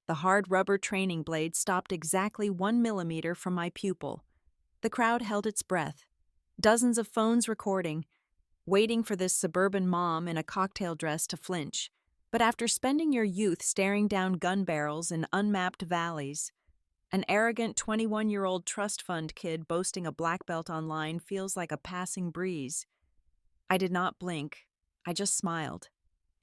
the hard rubber training blade stopped exactly 1 millimeter from my pupil. The crowd held its breath, dozens of phones recording, waiting for this suburban mom in a cocktail dress to flinch. But after spending your youth staring down gun barrels in unmapped valleys, an arrogant 21-year-old trust fund kid boasting a black belt online feels like a passing breeze. I did not blink. I just smiled.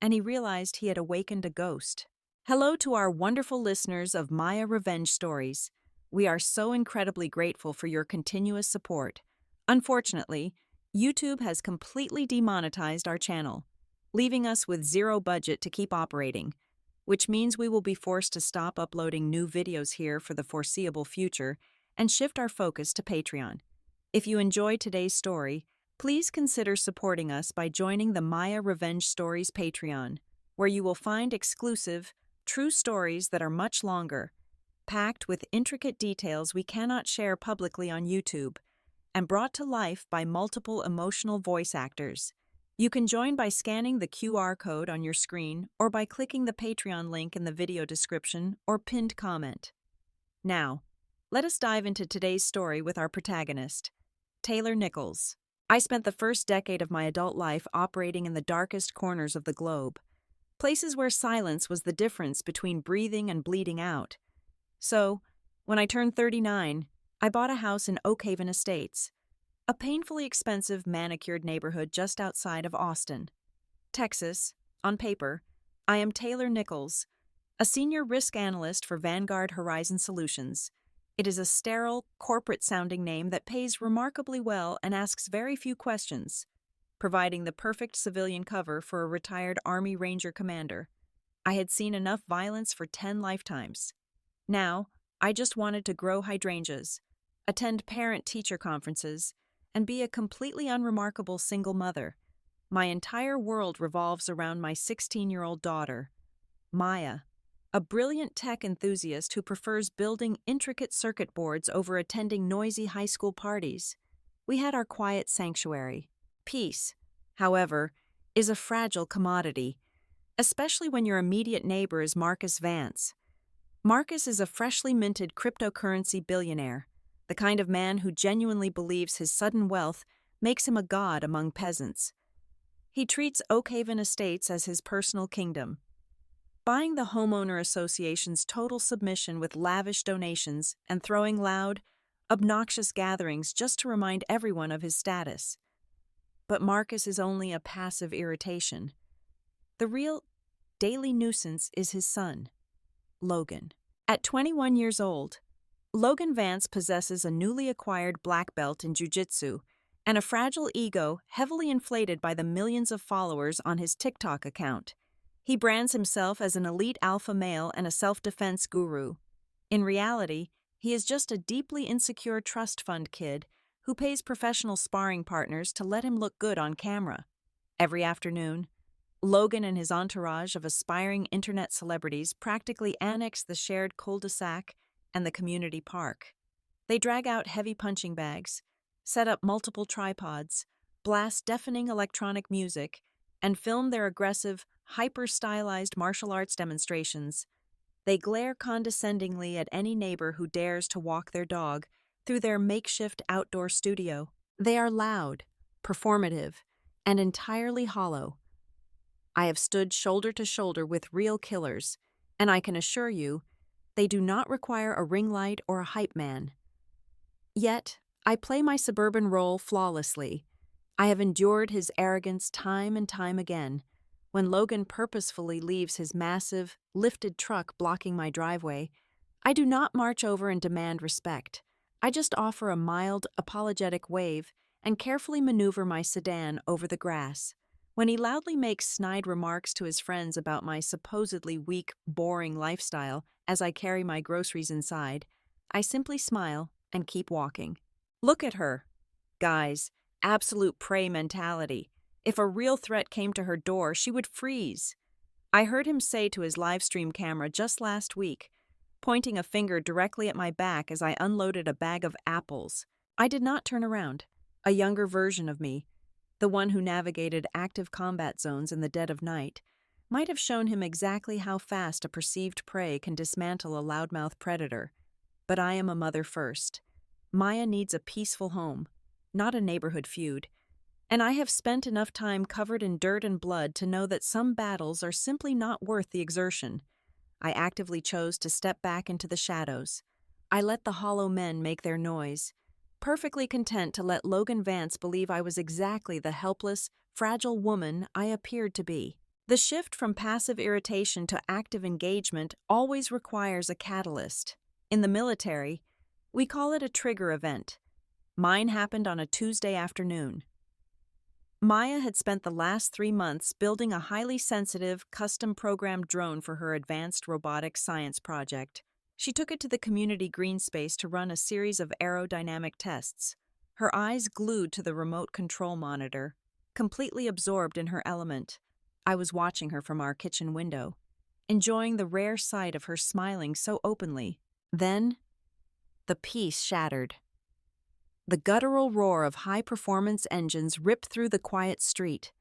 And he realized he had awakened a ghost. Hello to our wonderful listeners of Maya Revenge Stories. We are so incredibly grateful for your continuous support. Unfortunately, YouTube has completely demonetized our channel, leaving us with zero budget to keep operating, which means we will be forced to stop uploading new videos here for the foreseeable future and shift our focus to Patreon. If you enjoyed today's story, please consider supporting us by joining the Maya Revenge Stories Patreon, where you will find exclusive, true stories that are much longer, packed with intricate details we cannot share publicly on YouTube, and brought to life by multiple emotional voice actors. You can join by scanning the QR code on your screen or by clicking the Patreon link in the video description or pinned comment. Now, let us dive into today's story with our protagonist, Taylor Nichols. I spent the first decade of my adult life operating in the darkest corners of the globe, places where silence was the difference between breathing and bleeding out. So, when I turned 39, I bought a house in Oak Haven Estates, a painfully expensive manicured neighborhood just outside of Austin, Texas. On paper, I am Taylor Nichols, a senior risk analyst for Vanguard Horizon Solutions. It is a sterile, corporate-sounding name that pays remarkably well and asks very few questions, providing the perfect civilian cover for a retired Army Ranger commander. I had seen enough violence for 10 lifetimes. Now, I just wanted to grow hydrangeas, attend parent-teacher conferences, and be a completely unremarkable single mother. My entire world revolves around my 16-year-old daughter, Maya, a brilliant tech enthusiast who prefers building intricate circuit boards over attending noisy high school parties. We had our quiet sanctuary. Peace, however, is a fragile commodity, especially when your immediate neighbor is Marcus Vance. Marcus is a freshly minted cryptocurrency billionaire, the kind of man who genuinely believes his sudden wealth makes him a god among peasants. He treats Oak Haven Estates as his personal kingdom, buying the homeowner association's total submission with lavish donations and throwing loud, obnoxious gatherings just to remind everyone of his status. But Marcus is only a passive irritation. The real daily nuisance is his son, Logan. At 21 years old, Logan Vance possesses a newly acquired black belt in jiu-jitsu and a fragile ego heavily inflated by the millions of followers on his TikTok account. He brands himself as an elite alpha male and a self-defense guru. In reality, he is just a deeply insecure trust fund kid who pays professional sparring partners to let him look good on camera. Every afternoon, Logan and his entourage of aspiring internet celebrities practically annex the shared cul-de-sac and the community park. They drag out heavy punching bags, set up multiple tripods, blast deafening electronic music, and film their aggressive, hyper-stylized martial arts demonstrations. They glare condescendingly at any neighbor who dares to walk their dog through their makeshift outdoor studio. They are loud, performative, and entirely hollow. I have stood shoulder to shoulder with real killers, and I can assure you, they do not require a ring light or a hype man. Yet, I play my suburban role flawlessly. I have endured his arrogance time and time again. When Logan purposefully leaves his massive, lifted truck blocking my driveway, I do not march over and demand respect. I just offer a mild, apologetic wave and carefully maneuver my sedan over the grass. When he loudly makes snide remarks to his friends about my supposedly weak, boring lifestyle as I carry my groceries inside, I simply smile and keep walking. Look at her. Guys, absolute prey mentality. If a real threat came to her door, she would freeze. I heard him say to his live stream camera just last week, pointing a finger directly at my back as I unloaded a bag of apples. I did not turn around. A younger version of me, the one who navigated active combat zones in the dead of night, might have shown him exactly how fast a perceived prey can dismantle a loudmouth predator. But I am a mother first. Maya needs a peaceful home, not a neighborhood feud. And I have spent enough time covered in dirt and blood to know that some battles are simply not worth the exertion. I actively chose to step back into the shadows. I let the hollow men make their noise, perfectly content to let Logan Vance believe I was exactly the helpless, fragile woman I appeared to be. The shift from passive irritation to active engagement always requires a catalyst. In the military, we call it a trigger event. Mine happened on a Tuesday afternoon. Maya had spent the last 3 months building a highly sensitive, custom-programmed drone for her advanced robotics science project. She took it to the community green space to run a series of aerodynamic tests, her eyes glued to the remote control monitor, completely absorbed in her element. I was watching her from our kitchen window, enjoying the rare sight of her smiling so openly. Then, the peace shattered. The guttural roar of high-performance engines ripped through the quiet street.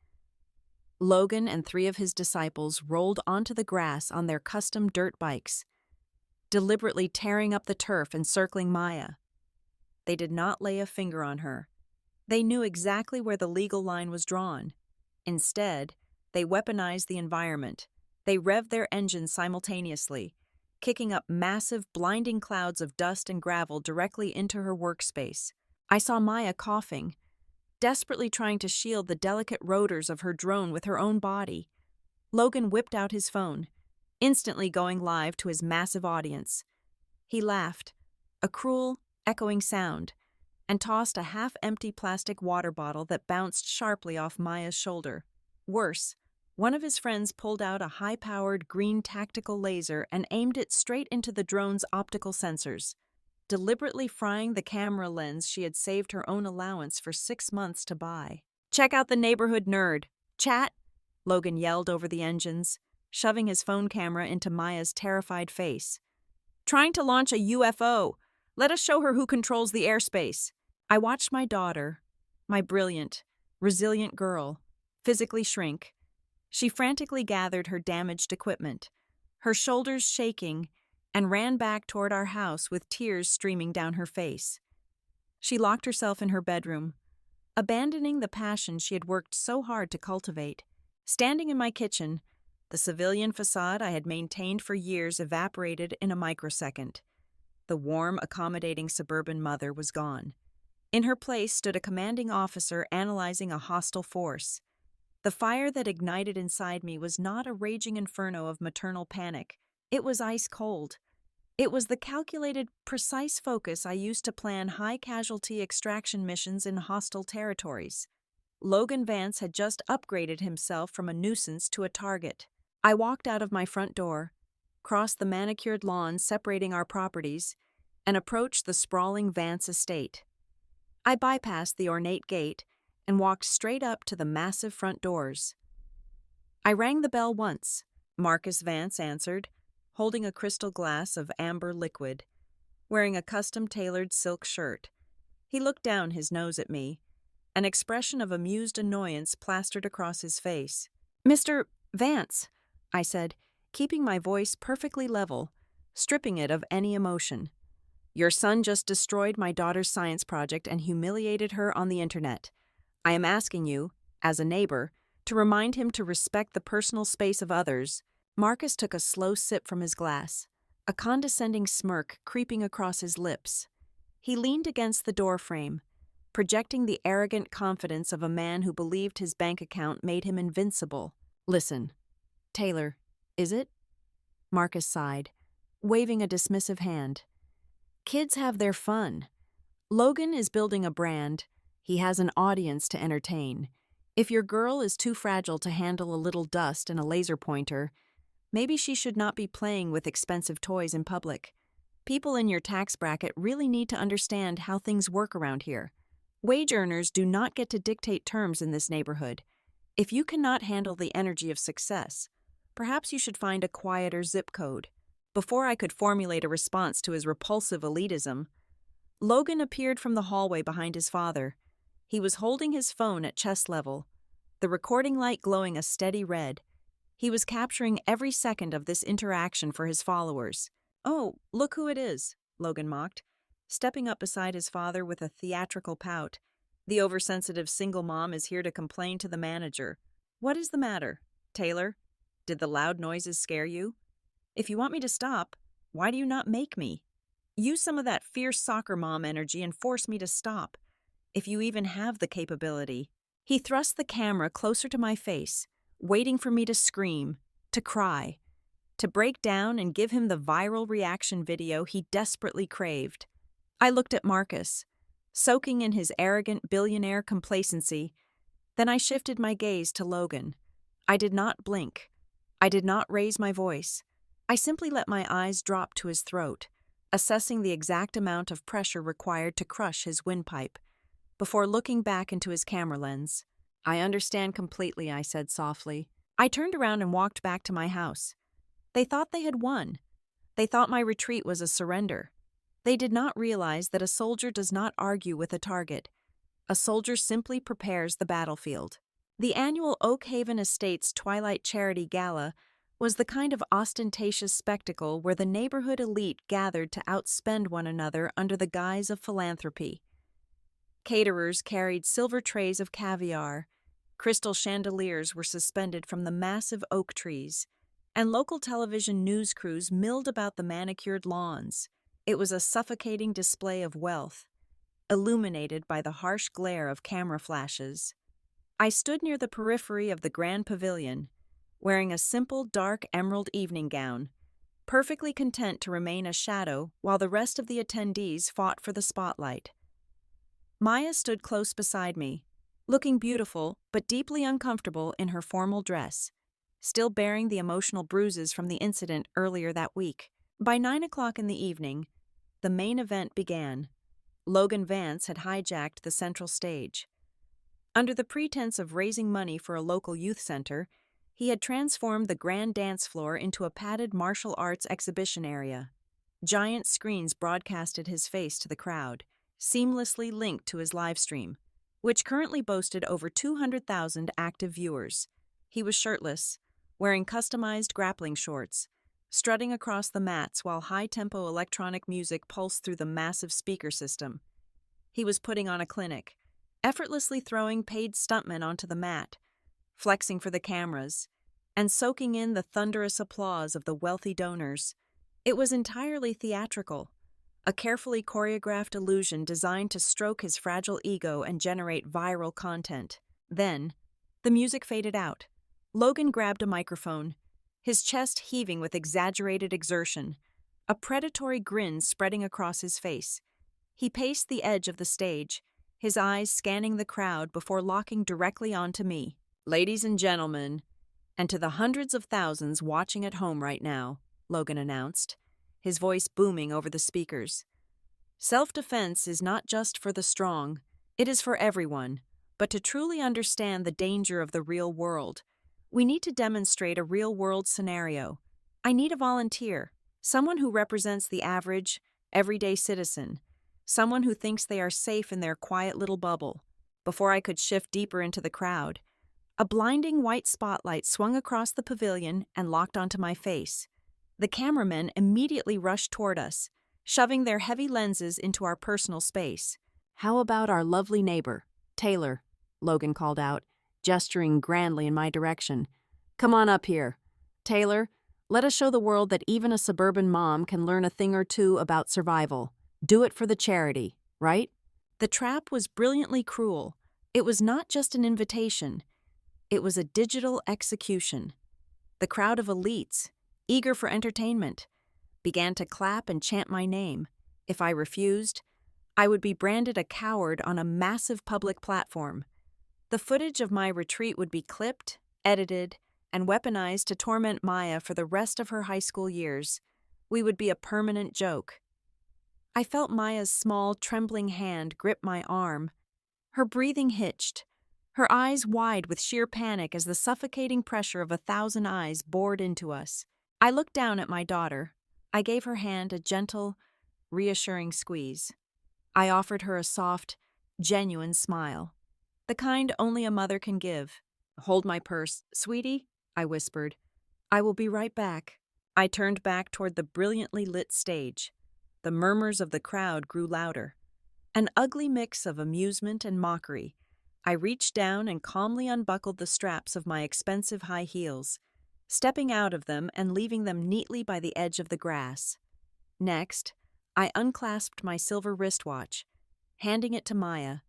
Logan and 3 of his disciples rolled onto the grass on their custom dirt bikes, deliberately tearing up the turf and circling Maya. They did not lay a finger on her. They knew exactly where the legal line was drawn. Instead, they weaponized the environment. They revved their engines simultaneously, kicking up massive, blinding clouds of dust and gravel directly into her workspace. I saw Maya coughing, desperately trying to shield the delicate rotors of her drone with her own body. Logan whipped out his phone, instantly going live to his massive audience. He laughed, a cruel, echoing sound, and tossed a half-empty plastic water bottle that bounced sharply off Maya's shoulder. Worse, one of his friends pulled out a high-powered green tactical laser and aimed it straight into the drone's optical sensors, deliberately frying the camera lens she had saved her own allowance for 6 months to buy. "Check out the neighborhood nerd. Chat!" Logan yelled over the engines, shoving his phone camera into Maya's terrified face. "Trying to launch a UFO. Let us show her who controls the airspace." I watched my daughter, my brilliant, resilient girl, physically shrink. She frantically gathered her damaged equipment, her shoulders shaking, and ran back toward our house with tears streaming down her face. She locked herself in her bedroom, abandoning the passion she had worked so hard to cultivate. Standing in my kitchen, the civilian facade I had maintained for years evaporated in a microsecond. The warm, accommodating suburban mother was gone. In her place stood a commanding officer analyzing a hostile force. The fire that ignited inside me was not a raging inferno of maternal panic. It was ice cold. It was the calculated, precise focus I used to plan high-casualty extraction missions in hostile territories. Logan Vance had just upgraded himself from a nuisance to a target. I walked out of my front door, crossed the manicured lawn separating our properties, and approached the sprawling Vance estate. I bypassed the ornate gate and walked straight up to the massive front doors. I rang the bell once. Marcus Vance answered, holding a crystal glass of amber liquid, wearing a custom-tailored silk shirt. He looked down his nose at me, an expression of amused annoyance plastered across his face. "Mr. Vance," I said, keeping my voice perfectly level, stripping it of any emotion. "Your son just destroyed my daughter's science project and humiliated her on the internet. I am asking you, as a neighbor, to remind him to respect the personal space of others." Marcus took a slow sip from his glass, a condescending smirk creeping across his lips. He leaned against the doorframe, projecting the arrogant confidence of a man who believed his bank account made him invincible. "Listen, Taylor, is it?" Marcus sighed, waving a dismissive hand. "Kids have their fun. Logan is building a brand. He has an audience to entertain. If your girl is too fragile to handle a little dust and a laser pointer, maybe she should not be playing with expensive toys in public. People in your tax bracket really need to understand how things work around here. Wage earners do not get to dictate terms in this neighborhood. If you cannot handle the energy of success, perhaps you should find a quieter zip code." Before I could formulate a response to his repulsive elitism, Logan appeared from the hallway behind his father. He was holding his phone at chest level, the recording light glowing a steady red. He was capturing every second of this interaction for his followers. "Oh, look who it is," Logan mocked, stepping up beside his father with a theatrical pout. "The oversensitive single mom is here to complain to the manager. What is the matter, Taylor? Did the loud noises scare you? If you want me to stop, why do you not make me? Use some of that fierce soccer mom energy and force me to stop, if you even have the capability." He thrust the camera closer to my face, waiting for me to scream, to cry, to break down and give him the viral reaction video he desperately craved. I looked at Marcus, soaking in his arrogant billionaire complacency. Then I shifted my gaze to Logan. I did not blink. I did not raise my voice. I simply let my eyes drop to his throat, assessing the exact amount of pressure required to crush his windpipe, before looking back into his camera lens. "I understand completely," I said softly. I turned around and walked back to my house. They thought they had won. They thought my retreat was a surrender. They did not realize that a soldier does not argue with a target. A soldier simply prepares the battlefield. The annual Oak Haven Estates Twilight Charity Gala was the kind of ostentatious spectacle where the neighborhood elite gathered to outspend one another under the guise of philanthropy. Caterers carried silver trays of caviar, crystal chandeliers were suspended from the massive oak trees, and local television news crews milled about the manicured lawns. It was a suffocating display of wealth, illuminated by the harsh glare of camera flashes. I stood near the periphery of the grand pavilion, wearing a simple dark emerald evening gown, perfectly content to remain a shadow while the rest of the attendees fought for the spotlight. Maya stood close beside me, looking beautiful but deeply uncomfortable in her formal dress, still bearing the emotional bruises from the incident earlier that week. By 9 o'clock in the evening, the main event began. Logan Vance had hijacked the central stage. Under the pretense of raising money for a local youth center, he had transformed the grand dance floor into a padded martial arts exhibition area. Giant screens broadcasted his face to the crowd, seamlessly linked to his livestream, which currently boasted over 200,000 active viewers. He was shirtless, wearing customized grappling shorts, strutting across the mats while high-tempo electronic music pulsed through the massive speaker system. He was putting on a clinic, effortlessly throwing paid stuntmen onto the mat, flexing for the cameras, and soaking in the thunderous applause of the wealthy donors. It was entirely theatrical, a carefully choreographed illusion designed to stroke his fragile ego and generate viral content. Then, the music faded out. Logan grabbed a microphone, his chest heaving with exaggerated exertion, a predatory grin spreading across his face. He paced the edge of the stage, his eyes scanning the crowd before locking directly onto me. "Ladies and gentlemen, and to the hundreds of thousands watching at home right now," Logan announced, his voice booming over the speakers. "Self-defense is not just for the strong, it is for everyone. But to truly understand the danger of the real world, we need to demonstrate a real-world scenario. I need a volunteer, someone who represents the average, everyday citizen, someone who thinks they are safe in their quiet little bubble." Before I could shift deeper into the crowd, a blinding white spotlight swung across the pavilion and locked onto my face. The cameramen immediately rushed toward us, shoving their heavy lenses into our personal space. "How about our lovely neighbor, Taylor?" Logan called out, gesturing grandly in my direction. "Come on up here. Taylor, let us show the world that even a suburban mom can learn a thing or two about survival. Do it for the charity, right?" The trap was brilliantly cruel. It was not just an invitation. It was a digital execution. The crowd of elites, eager for entertainment, began to clap and chant my name. If I refused, I would be branded a coward on a massive public platform. The footage of my retreat would be clipped, edited, and weaponized to torment Maya for the rest of her high school years. We would be a permanent joke. I felt Maya's small, trembling hand grip my arm. Her breathing hitched, her eyes wide with sheer panic as the suffocating pressure of 1,000 eyes bored into us. I looked down at my daughter. I gave her hand a gentle, reassuring squeeze. I offered her a soft, genuine smile, the kind only a mother can give. "Hold my purse, sweetie," I whispered. I will be right back. I turned back toward the brilliantly lit stage. The murmurs of the crowd grew louder. An ugly mix of amusement and mockery. I reached down and calmly unbuckled the straps of my expensive high heels, stepping out of them and leaving them neatly by the edge of the grass. Next, I unclasped my silver wristwatch, handing it to Maya.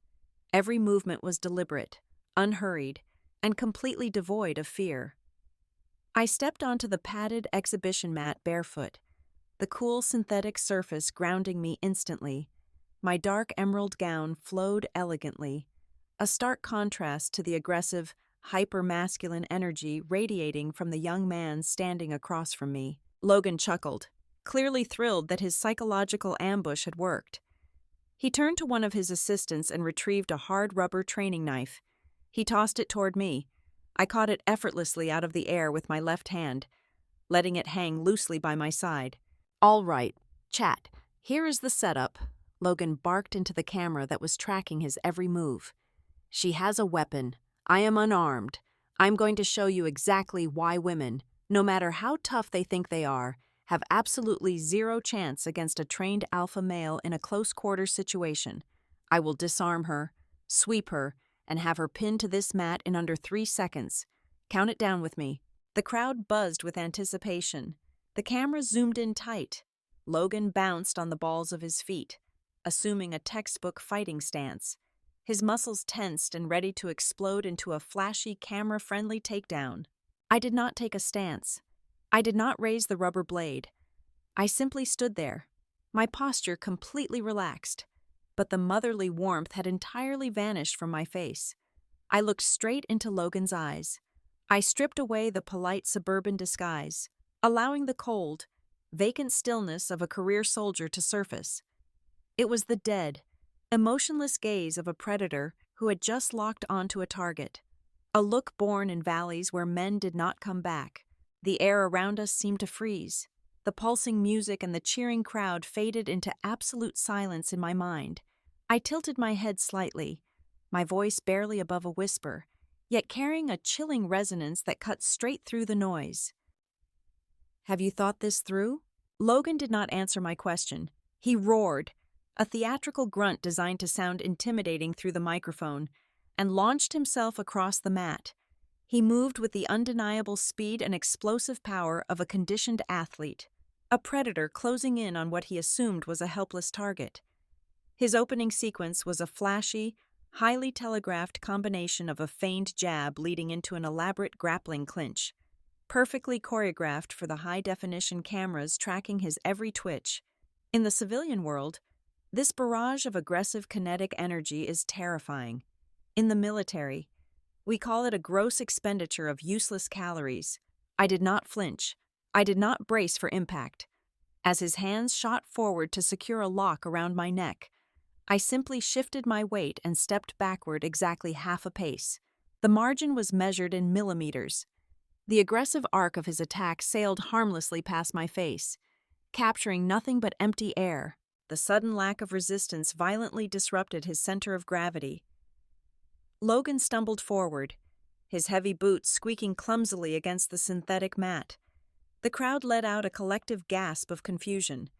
Every movement was deliberate, unhurried, and completely devoid of fear. I stepped onto the padded exhibition mat barefoot, the cool synthetic surface grounding me instantly. My dark emerald gown flowed elegantly, a stark contrast to the aggressive, hyper-masculine energy radiating from the young man standing across from me. Logan chuckled, clearly thrilled that his psychological ambush had worked. He turned to one of his assistants and retrieved a hard rubber training knife. He tossed it toward me. I caught it effortlessly out of the air with my left hand, letting it hang loosely by my side. "All right, chat. Here is the setup." Logan barked into the camera that was tracking his every move. "She has a weapon. I am unarmed. I'm going to show you exactly why women, no matter how tough they think they are, have absolutely zero chance against a trained alpha male in a close-quarters situation. I will disarm her, sweep her, and have her pinned to this mat in under 3 seconds. Count it down with me." The crowd buzzed with anticipation. The camera zoomed in tight. Logan bounced on the balls of his feet, assuming a textbook fighting stance, his muscles tensed and ready to explode into a flashy, camera-friendly takedown. I did not take a stance. I did not raise the rubber blade. I simply stood there, my posture completely relaxed, but the motherly warmth had entirely vanished from my face. I looked straight into Logan's eyes. I stripped away the polite suburban disguise, allowing the cold, vacant stillness of a career soldier to surface. It was the dead, emotionless gaze of a predator who had just locked onto a target. A look born in valleys where men did not come back. The air around us seemed to freeze. The pulsing music and the cheering crowd faded into absolute silence in my mind. I tilted my head slightly, my voice barely above a whisper, yet carrying a chilling resonance that cut straight through the noise. "Have you thought this through?" Logan did not answer my question. He roared, a theatrical grunt designed to sound intimidating through the microphone, and launched himself across the mat. He moved with the undeniable speed and explosive power of a conditioned athlete, a predator closing in on what he assumed was a helpless target. His opening sequence was a flashy, highly telegraphed combination of a feigned jab leading into an elaborate grappling clinch, perfectly choreographed for the high-definition cameras tracking his every twitch. In the civilian world, this barrage of aggressive kinetic energy is terrifying. In the military, we call it a gross expenditure of useless calories. I did not flinch. I did not brace for impact. As his hands shot forward to secure a lock around my neck, I simply shifted my weight and stepped backward exactly half a pace. The margin was measured in millimeters. The aggressive arc of his attack sailed harmlessly past my face, capturing nothing but empty air. The sudden lack of resistance violently disrupted his center of gravity. Logan stumbled forward, his heavy boots squeaking clumsily against the synthetic mat. The crowd let out a collective gasp of confusion.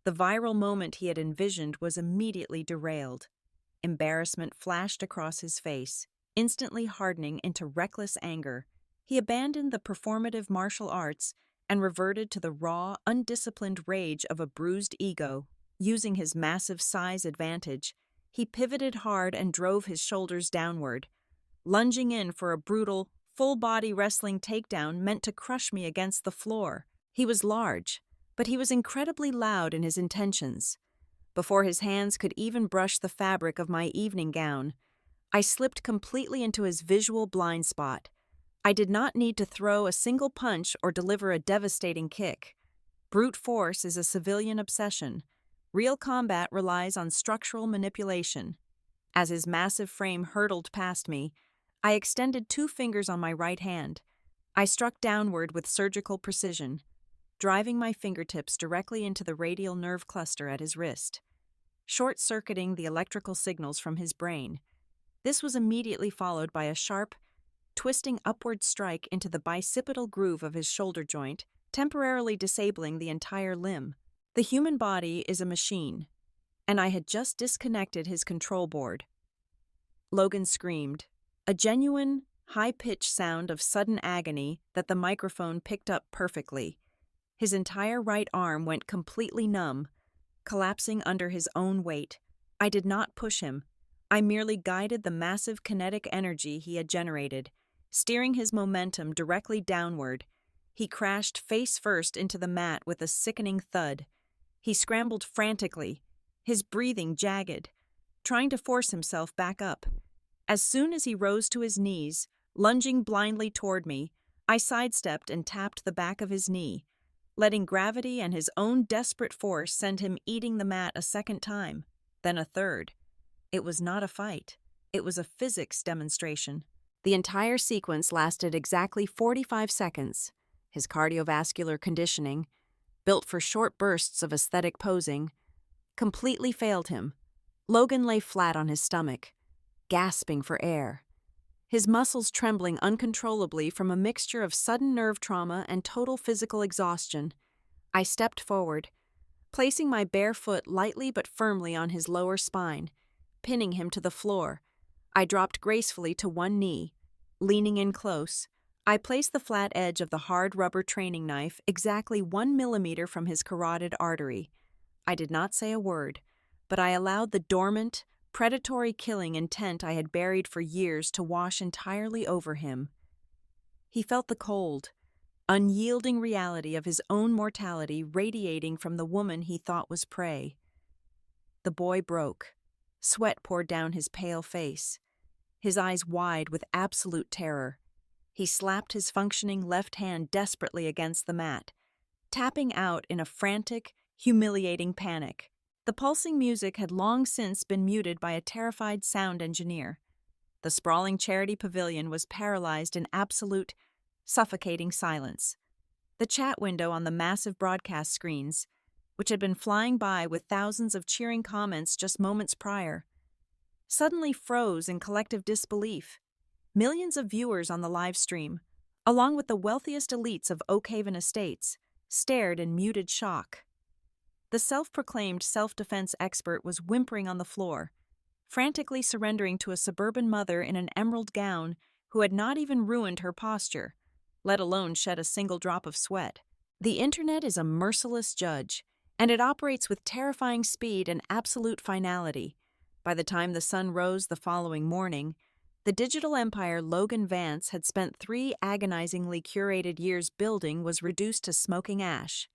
The viral moment he had envisioned was immediately derailed. Embarrassment flashed across his face, instantly hardening into reckless anger. He abandoned the performative martial arts and reverted to the raw, undisciplined rage of a bruised ego. Using his massive size advantage, he pivoted hard and drove his shoulders downward, lunging in for a brutal, full-body wrestling takedown meant to crush me against the floor. He was large, but he was incredibly loud in his intentions. Before his hands could even brush the fabric of my evening gown, I slipped completely into his visual blind spot. I did not need to throw a single punch or deliver a devastating kick. Brute force is a civilian obsession. Real combat relies on structural manipulation. As his massive frame hurtled past me, I extended 2 fingers on my right hand. I struck downward with surgical precision, driving my fingertips directly into the radial nerve cluster at his wrist, short-circuiting the electrical signals from his brain. This was immediately followed by a sharp, twisting upward strike into the bicipital groove of his shoulder joint, temporarily disabling the entire limb. The human body is a machine, and I had just disconnected his control board. Logan screamed, a genuine, high-pitched sound of sudden agony that the microphone picked up perfectly. His entire right arm went completely numb, collapsing under his own weight. I did not push him. I merely guided the massive kinetic energy he had generated, steering his momentum directly downward. He crashed face first into the mat with a sickening thud. He scrambled frantically, his breathing jagged, trying to force himself back up. As soon as he rose to his knees, lunging blindly toward me, I sidestepped and tapped the back of his knee, letting gravity and his own desperate force send him eating the mat a second time, then a third. It was not a fight. It was a physics demonstration. The entire sequence lasted exactly 45 seconds. His cardiovascular conditioning, built for short bursts of aesthetic posing, completely failed him. Logan lay flat on his stomach, gasping for air, his muscles trembling uncontrollably from a mixture of sudden nerve trauma and total physical exhaustion. I stepped forward, placing my bare foot lightly but firmly on his lower spine, pinning him to the floor. I dropped gracefully to one knee. Leaning in close, I placed the flat edge of the hard rubber training knife exactly 1 millimeter from his carotid artery. I did not say a word, but I allowed the dormant, predatory killing intent I had buried for years to wash entirely over him. He felt the cold, unyielding reality of his own mortality radiating from the woman he thought was prey. The boy broke. Sweat poured down his pale face, his eyes wide with absolute terror. He slapped his functioning left hand desperately against the mat, tapping out in a frantic, humiliating panic. The pulsing music had long since been muted by a terrified sound engineer. The sprawling charity pavilion was paralyzed in absolute, suffocating silence. The chat window on the massive broadcast screens, which had been flying by with thousands of cheering comments just moments prior, suddenly froze in collective disbelief. Millions of viewers on the live stream, along with the wealthiest elites of Oakhaven Estates, stared in muted shock. The self-proclaimed self-defense expert was whimpering on the floor, frantically surrendering to a suburban mother in an emerald gown who had not even ruined her posture, let alone shed a single drop of sweat. The internet is a merciless judge, and it operates with terrifying speed and absolute finality. By the time the sun rose the following morning, the digital empire Logan Vance had spent 3 agonizingly curated years building was reduced to smoking ash.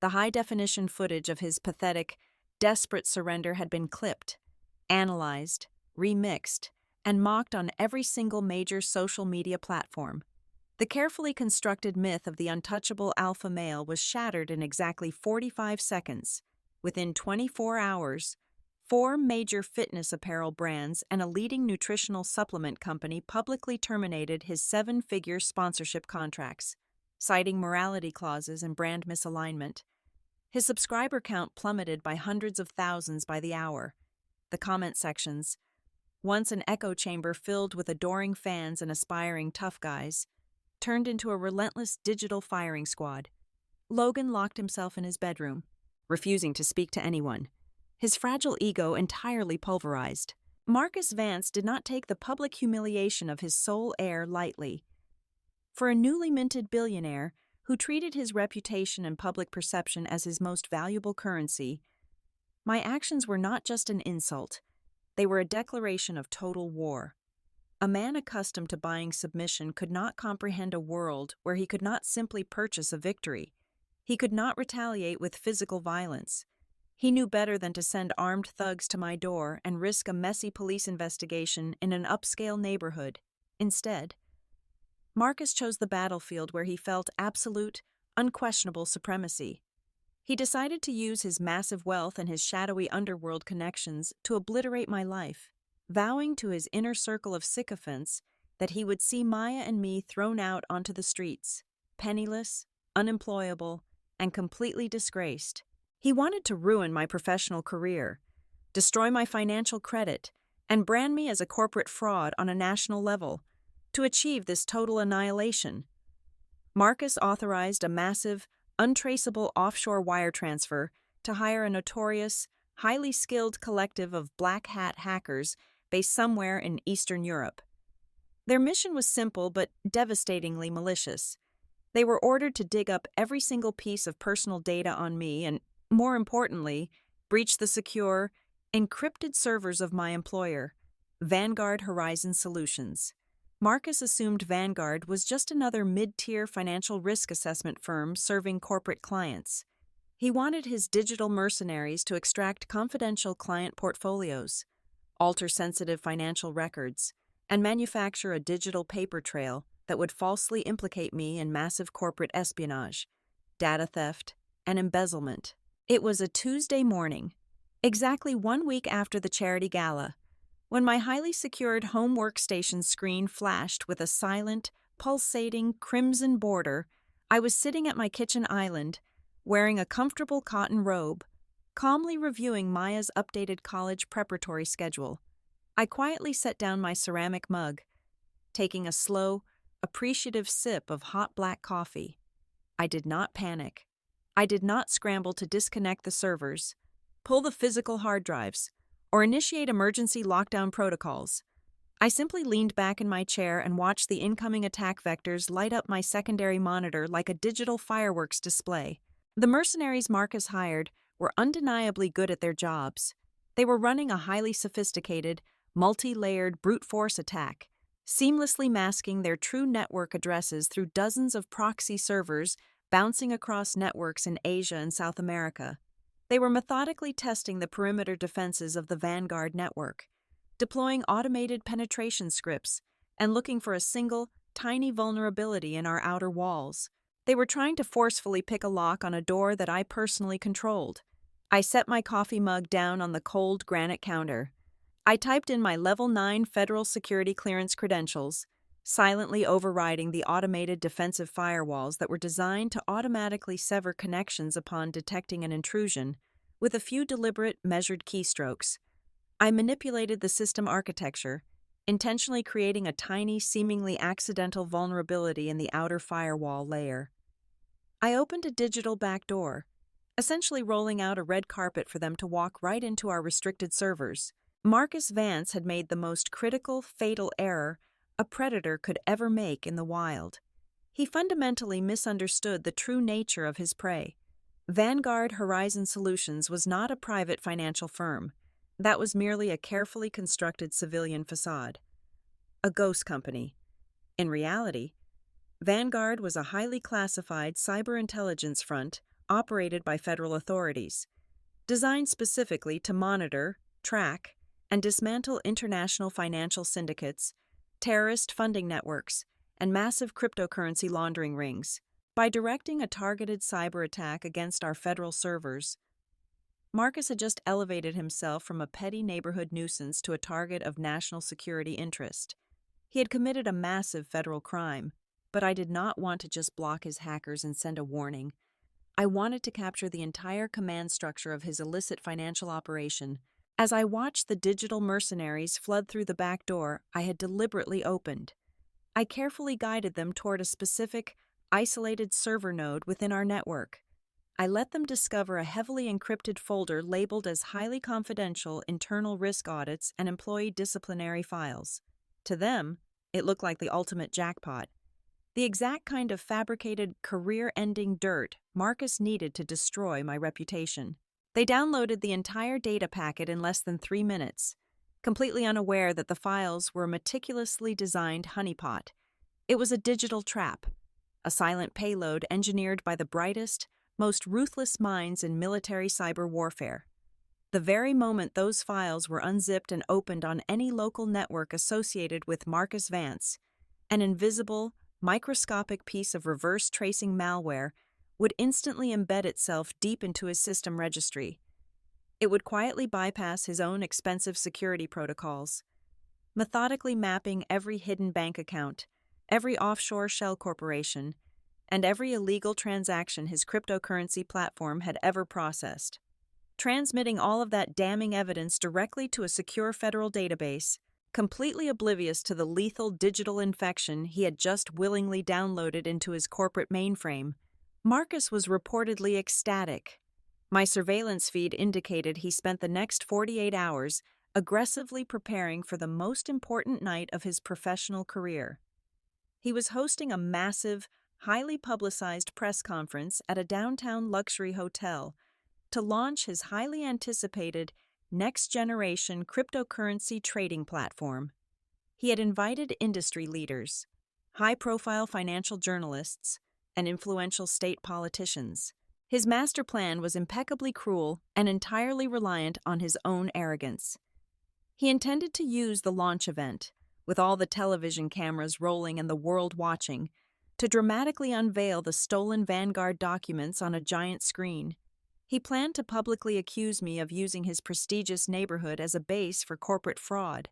The high-definition footage of his pathetic, desperate surrender had been clipped, analyzed, remixed, and mocked on every single major social media platform. The carefully constructed myth of the untouchable alpha male was shattered in exactly 45 seconds. Within 24 hours, 4 major fitness apparel brands and a leading nutritional supplement company publicly terminated his 7-figure sponsorship contracts, citing morality clauses and brand misalignment. His subscriber count plummeted by hundreds of thousands by the hour. The comment sections, once an echo chamber filled with adoring fans and aspiring tough guys, turned into a relentless digital firing squad. Logan locked himself in his bedroom, refusing to speak to anyone, his fragile ego entirely pulverized. Marcus Vance did not take the public humiliation of his sole heir lightly. For a newly minted billionaire who treated his reputation and public perception as his most valuable currency, my actions were not just an insult, they were a declaration of total war. A man accustomed to buying submission could not comprehend a world where he could not simply purchase a victory. He could not retaliate with physical violence. He knew better than to send armed thugs to my door and risk a messy police investigation in an upscale neighborhood. Instead, Marcus chose the battlefield where he felt absolute, unquestionable supremacy. He decided to use his massive wealth and his shadowy underworld connections to obliterate my life, vowing to his inner circle of sycophants that he would see Maya and me thrown out onto the streets, penniless, unemployable, and completely disgraced. He wanted to ruin my professional career, destroy my financial credit, and brand me as a corporate fraud on a national level. to achieve this total annihilation. Marcus authorized a massive, untraceable offshore wire transfer to hire a notorious, highly skilled collective of black hat hackers based somewhere in Eastern Europe. Their mission was simple but devastatingly malicious. They were ordered to dig up every single piece of personal data on me and, more importantly, breach the secure, encrypted servers of my employer, Vanguard Horizon Solutions. Marcus assumed Vanguard was just another mid-tier financial risk assessment firm serving corporate clients. He wanted his digital mercenaries to extract confidential client portfolios, alter sensitive financial records, and manufacture a digital paper trail that would falsely implicate me in massive corporate espionage, data theft, and embezzlement. It was a Tuesday morning, exactly 1 week after the charity gala, when my highly secured home workstation screen flashed with a silent, pulsating crimson border. I was sitting at my kitchen island, wearing a comfortable cotton robe, calmly reviewing Maya's updated college preparatory schedule. I quietly set down my ceramic mug, taking a slow, appreciative sip of hot black coffee. I did not panic. I did not scramble to disconnect the servers, pull the physical hard drives, or initiate emergency lockdown protocols. I simply leaned back in my chair and watched the incoming attack vectors light up my secondary monitor like a digital fireworks display. The mercenaries Marcus hired were undeniably good at their jobs. They were running a highly sophisticated, multi-layered brute force attack, seamlessly masking their true network addresses through dozens of proxy servers bouncing across networks in Asia and South America. They were methodically testing the perimeter defenses of the Vanguard network, deploying automated penetration scripts, and looking for a single, tiny vulnerability in our outer walls. They were trying to forcefully pick a lock on a door that I personally controlled. I set my coffee mug down on the cold granite counter. I typed in my Level 9 federal security clearance credentials, silently overriding the automated defensive firewalls that were designed to automatically sever connections upon detecting an intrusion, with a few deliberate, measured keystrokes. I manipulated the system architecture, intentionally creating a tiny, seemingly accidental vulnerability in the outer firewall layer. I opened a digital backdoor, essentially rolling out a red carpet for them to walk right into our restricted servers. Marcus Vance had made the most critical, fatal error a predator could ever make in the wild. He fundamentally misunderstood the true nature of his prey. Vanguard Horizon Solutions was not a private financial firm. That was merely a carefully constructed civilian facade. A ghost company. In reality, Vanguard was a highly classified cyber intelligence front operated by federal authorities, designed specifically to monitor, track, and dismantle international financial syndicates, terrorist funding networks, and massive cryptocurrency laundering rings. By directing a targeted cyber attack against our federal servers, Marcus had just elevated himself from a petty neighborhood nuisance to a target of national security interest. He had committed a massive federal crime, but I did not want to just block his hackers and send a warning. I wanted to capture the entire command structure of his illicit financial operation. As I watched the digital mercenaries flood through the back door I had deliberately opened, I carefully guided them toward a specific, isolated server node within our network. I let them discover a heavily encrypted folder labeled as highly confidential internal risk audits and employee disciplinary files. To them, it looked like the ultimate jackpot. The exact kind of fabricated, career-ending dirt Marcus needed to destroy my reputation. They downloaded the entire data packet in less than 3 minutes, completely unaware that the files were a meticulously designed honeypot. It was a digital trap, a silent payload engineered by the brightest, most ruthless minds in military cyber warfare. The very moment those files were unzipped and opened on any local network associated with Marcus Vance, an invisible, microscopic piece of reverse tracing malware would instantly embed itself deep into his system registry. It would quietly bypass his own expensive security protocols, methodically mapping every hidden bank account, every offshore shell corporation, and every illegal transaction his cryptocurrency platform had ever processed, transmitting all of that damning evidence directly to a secure federal database. Completely oblivious to the lethal digital infection he had just willingly downloaded into his corporate mainframe, Marcus was reportedly ecstatic. My surveillance feed indicated he spent the next 48 hours aggressively preparing for the most important night of his professional career. He was hosting a massive, highly publicized press conference at a downtown luxury hotel to launch his highly anticipated next-generation cryptocurrency trading platform. He had invited industry leaders, high-profile financial journalists, and influential state politicians. His master plan was impeccably cruel and entirely reliant on his own arrogance. He intended to use the launch event, with all the television cameras rolling and the world watching, to dramatically unveil the stolen Vanguard documents on a giant screen. He planned to publicly accuse me of using his prestigious neighborhood as a base for corporate fraud,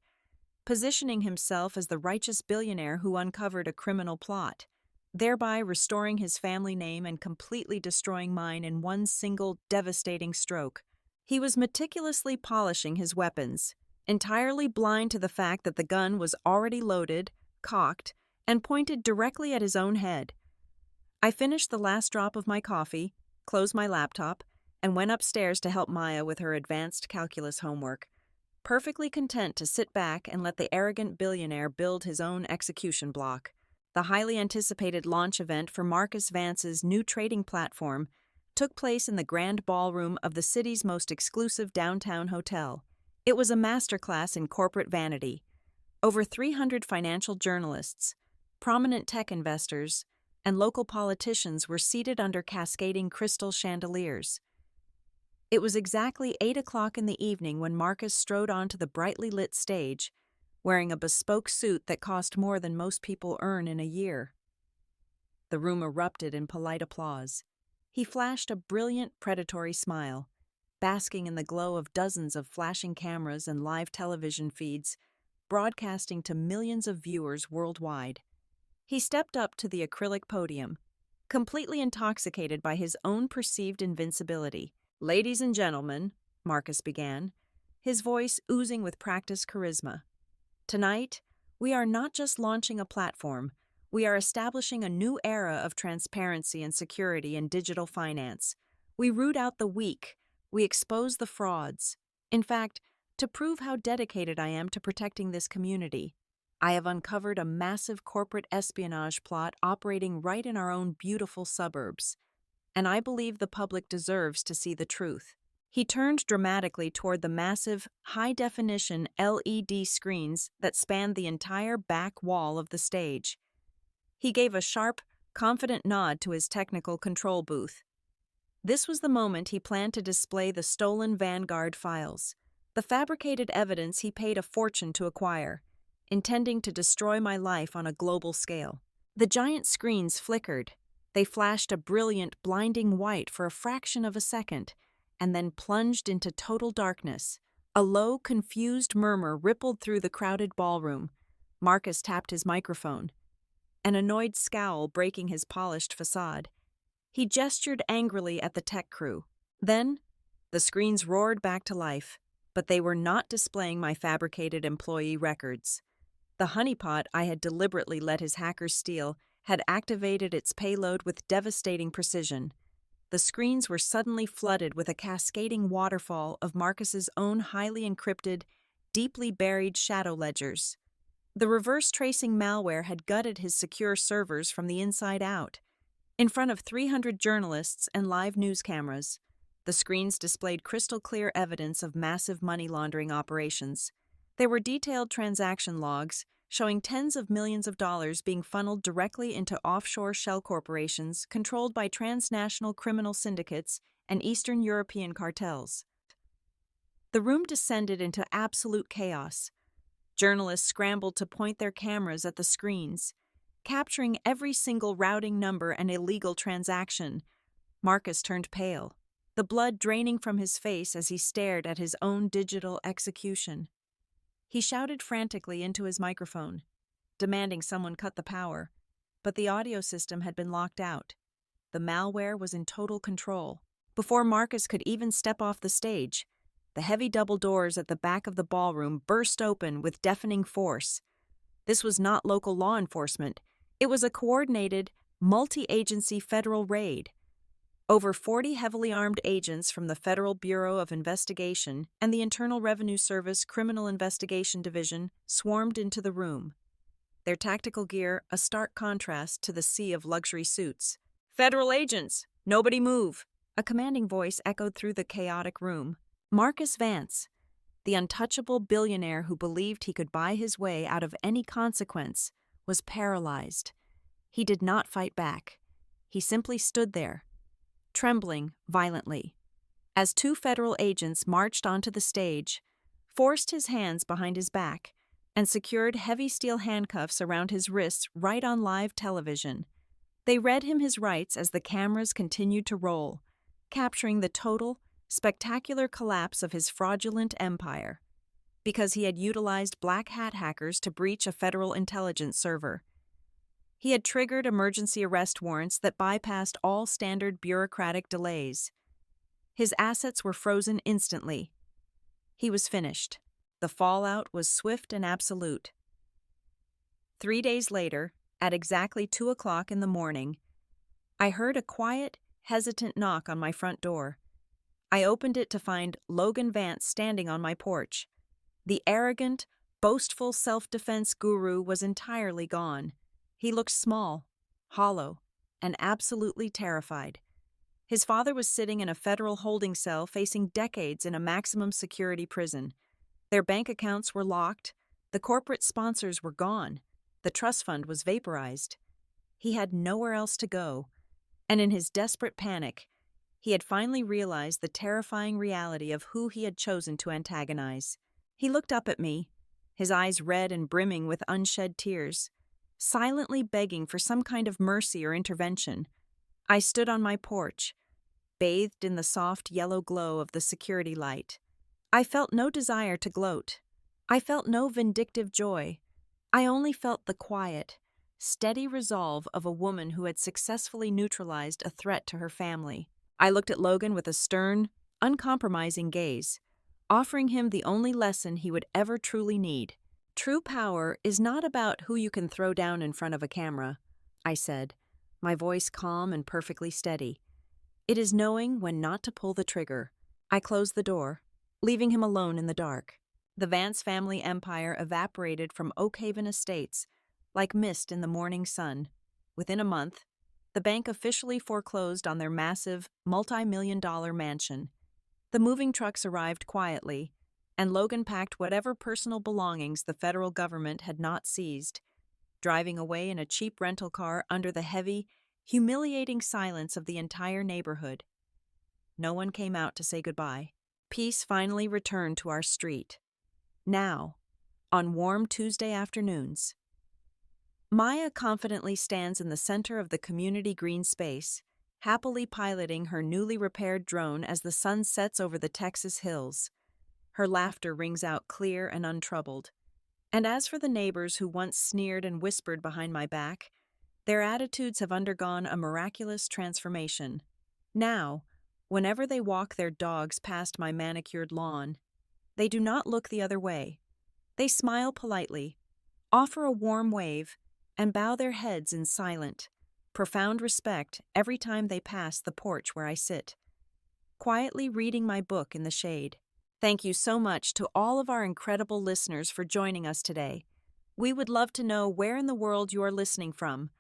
positioning himself as the righteous billionaire who uncovered a criminal plot, thereby restoring his family name and completely destroying mine in one single devastating stroke. He was meticulously polishing his weapons, entirely blind to the fact that the gun was already loaded, cocked, and pointed directly at his own head. I finished the last drop of my coffee, closed my laptop, and went upstairs to help Maya with her advanced calculus homework, perfectly content to sit back and let the arrogant billionaire build his own execution block. The highly anticipated launch event for Marcus Vance's new trading platform took place in the grand ballroom of the city's most exclusive downtown hotel. It was a masterclass in corporate vanity. Over 300 financial journalists, prominent tech investors, and local politicians were seated under cascading crystal chandeliers. It was exactly 8 o'clock in the evening when Marcus strode onto the brightly lit stage, wearing a bespoke suit that cost more than most people earn in a year. The room erupted in polite applause. He flashed a brilliant, predatory smile, basking in the glow of dozens of flashing cameras and live television feeds, broadcasting to millions of viewers worldwide. He stepped up to the acrylic podium, completely intoxicated by his own perceived invincibility. "Ladies and gentlemen," Marcus began, his voice oozing with practiced charisma. "Tonight, we are not just launching a platform, we are establishing a new era of transparency and security in digital finance. We root out the weak, we expose the frauds. In fact, to prove how dedicated I am to protecting this community, I have uncovered a massive corporate espionage plot operating right in our own beautiful suburbs, and I believe the public deserves to see the truth." He turned dramatically toward the massive, high-definition LED screens that spanned the entire back wall of the stage. He gave a sharp, confident nod to his technical control booth. This was the moment he planned to display the stolen Vanguard files, the fabricated evidence he paid a fortune to acquire, intending to destroy my life on a global scale. The giant screens flickered. They flashed a brilliant, blinding white for a fraction of a second, and then plunged into total darkness. A low, confused murmur rippled through the crowded ballroom. Marcus tapped his microphone, an annoyed scowl breaking his polished facade. He gestured angrily at the tech crew. Then, the screens roared back to life, but they were not displaying my fabricated employee records. The honeypot I had deliberately let his hackers steal had activated its payload with devastating precision. The screens were suddenly flooded with a cascading waterfall of Marcus's own highly encrypted, deeply buried shadow ledgers. The reverse tracing malware had gutted his secure servers from the inside out. In front of 300 journalists and live news cameras, the screens displayed crystal clear evidence of massive money laundering operations. There were detailed transaction logs showing tens of millions of dollars being funneled directly into offshore shell corporations controlled by transnational criminal syndicates and Eastern European cartels. The room descended into absolute chaos. Journalists scrambled to point their cameras at the screens, capturing every single routing number and illegal transaction. Marcus turned pale, the blood draining from his face as he stared at his own digital execution. He shouted frantically into his microphone, demanding someone cut the power, but the audio system had been locked out. The malware was in total control. Before Marcus could even step off the stage, The heavy double doors at the back of the ballroom burst open with deafening force. This was not local law enforcement. It was a coordinated, multi-agency federal raid. Over 40 heavily armed agents from the Federal Bureau of Investigation and the Internal Revenue Service Criminal Investigation Division swarmed into the room. Their tactical gear a stark contrast to the sea of luxury suits. "Federal agents! Nobody move!" A commanding voice echoed through the chaotic room. Marcus Vance, the untouchable billionaire who believed he could buy his way out of any consequence, was paralyzed. He did not fight back. He simply stood there, trembling violently. As two federal agents marched onto the stage, forced his hands behind his back, and secured heavy steel handcuffs around his wrists right on live television. They read him his rights as the cameras continued to roll, capturing the total, spectacular collapse of his fraudulent empire, because he had utilized black hat hackers to breach a federal intelligence server. He had triggered emergency arrest warrants that bypassed all standard bureaucratic delays. His assets were frozen instantly. He was finished. The fallout was swift and absolute. 3 days later, at exactly 2:00 in the morning, I heard a quiet, hesitant knock on my front door. I opened it to find Logan Vance standing on my porch. The arrogant, boastful self-defense guru was entirely gone. He looked small, hollow, and absolutely terrified. His father was sitting in a federal holding cell facing decades in a maximum security prison. Their bank accounts were locked, the corporate sponsors were gone, the trust fund was vaporized. He had nowhere else to go, and in his desperate panic, he had finally realized the terrifying reality of who he had chosen to antagonize. He looked up at me, his eyes red and brimming with unshed tears, silently begging for some kind of mercy or intervention. I stood on my porch, bathed in the soft yellow glow of the security light. I felt no desire to gloat. I felt no vindictive joy. I only felt the quiet, steady resolve of a woman who had successfully neutralized a threat to her family. I looked at Logan with a stern, uncompromising gaze, offering him the only lesson he would ever truly need. "True power is not about who you can throw down in front of a camera," I said, my voice calm and perfectly steady. "It is knowing when not to pull the trigger." I closed the door, leaving him alone in the dark. The Vance family empire evaporated from Oakhaven Estates like mist in the morning sun. Within a month, the bank officially foreclosed on their massive, multi-million-dollar mansion. The moving trucks arrived quietly, and Logan packed whatever personal belongings the federal government had not seized, driving away in a cheap rental car under the heavy, humiliating silence of the entire neighborhood. No one came out to say goodbye. Peace finally returned to our street. Now, on warm Tuesday afternoons, Maya confidently stands in the center of the community green space, happily piloting her newly repaired drone as the sun sets over the Texas hills. Her laughter rings out clear and untroubled. And as for the neighbors who once sneered and whispered behind my back, their attitudes have undergone a miraculous transformation. Now, whenever they walk their dogs past my manicured lawn, they do not look the other way. They smile politely, offer a warm wave, and bow their heads in silent, profound respect every time they pass the porch where I sit, quietly reading my book in the shade. Thank you so much to all of our incredible listeners for joining us today. We would love to know where in the world you are listening from,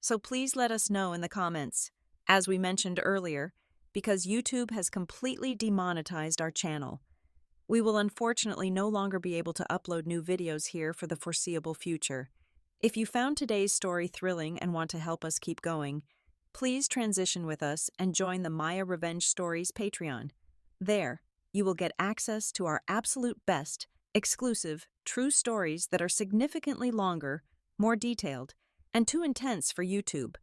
so please let us know in the comments. As we mentioned earlier, because YouTube has completely demonetized our channel, we will unfortunately no longer be able to upload new videos here for the foreseeable future. If you found today's story thrilling and want to help us keep going, please transition with us and join the Maya Revenge Stories Patreon. There, you will get access to our absolute best, exclusive, true stories that are significantly longer, more detailed, and too intense for YouTube.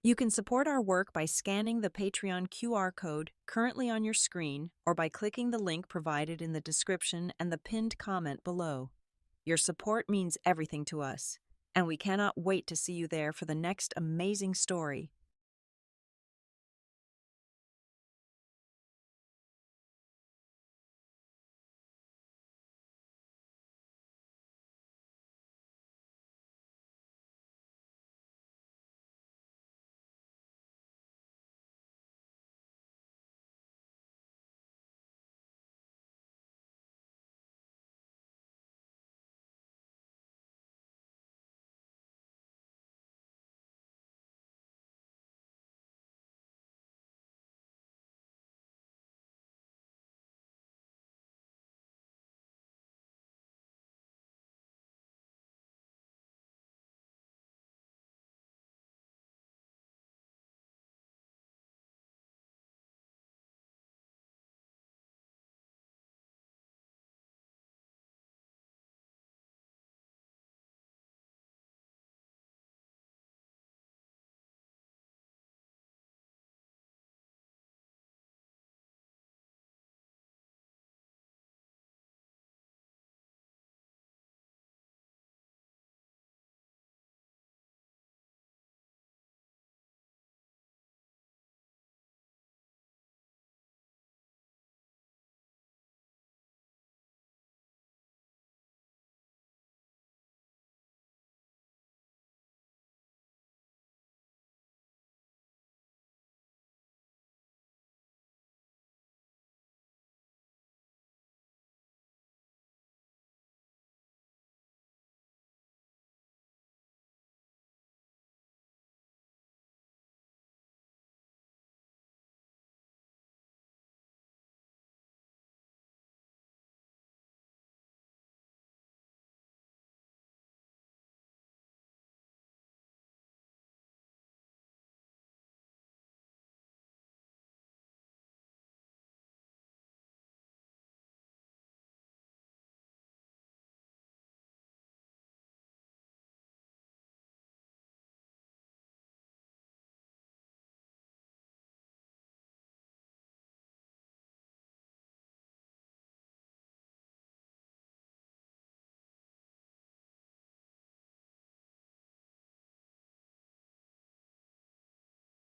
You can support our work by scanning the Patreon QR code currently on your screen or by clicking the link provided in the description and the pinned comment below. Your support means everything to us, and we cannot wait to see you there for the next amazing story.